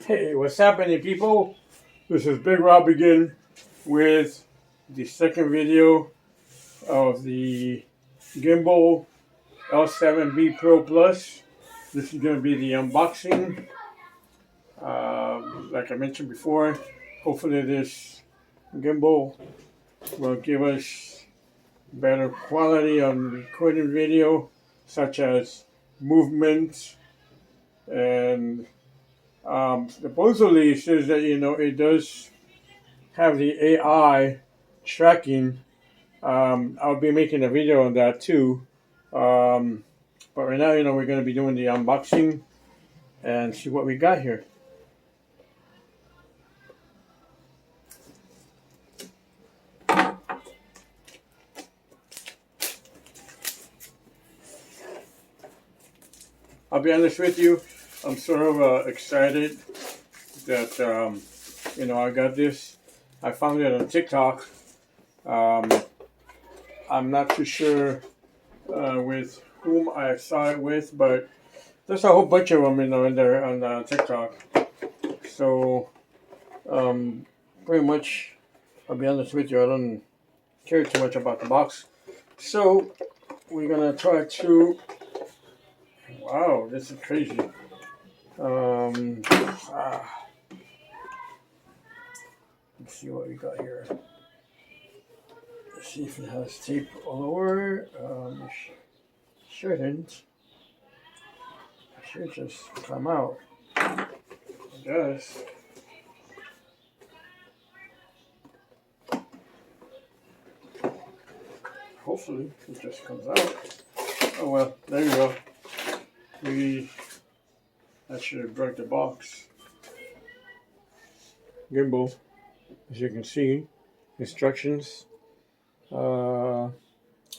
Hey, what's happening, people? This is Big Rob again with the second video of the Gimbal L7B Pro Plus. This is going to be the unboxing. Like I mentioned before, hopefully this gimbal will give us better quality on recording video, such as movements and supposedly it says that it does have the AI tracking. I'll be making a video on that too. But right now, we're going to be doing the unboxing and see what we got here. I'll be honest with you, I'm sort of excited that I got this. I found it on TikTok. I'm not too sure with whom I saw it with, but there's a whole bunch of them, in there on TikTok. So, pretty much, I'll be honest with you, I don't care too much about the box. So, we're gonna try to. Wow, this is crazy. Let's see what we got here. Let's see if it has tape all over. Shouldn't. It should just come out. I guess. Hopefully it just comes out. Oh well, there you go. I should have broke the box. Gimbal, as you can see, instructions,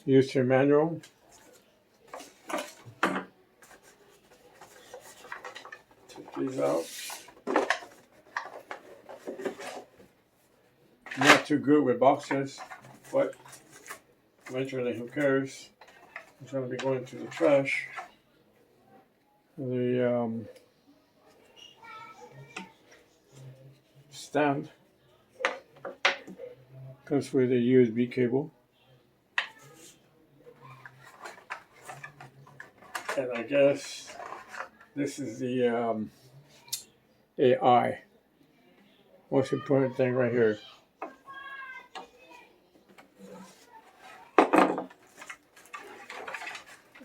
user manual. Take these out. Not too good with boxes, but eventually, who cares? It's going to be going to the trash. The stand comes with a USB cable, and I guess this is the AI. Most important thing right here.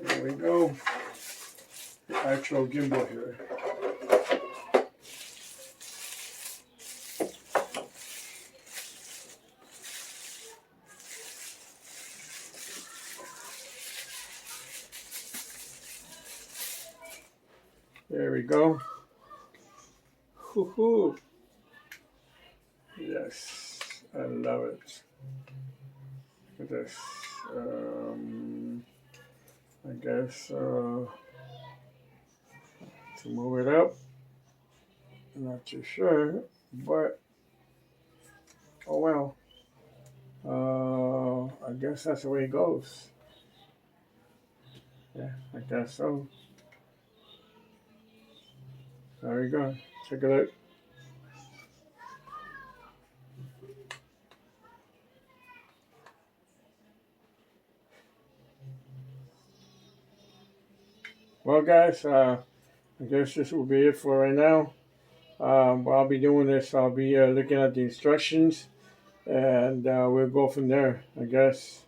There we go. The actual gimbal here. There we go. Hoo-hoo. Yes, I love it. Look at this. I guess to move it up. Not too sure, but oh well. I guess that's the way it goes. Yeah, I guess so. There we go. Check it out. Well, guys, I guess this will be it for right now. While I'll be doing this, I'll be looking at the instructions, and we'll go from there, I guess.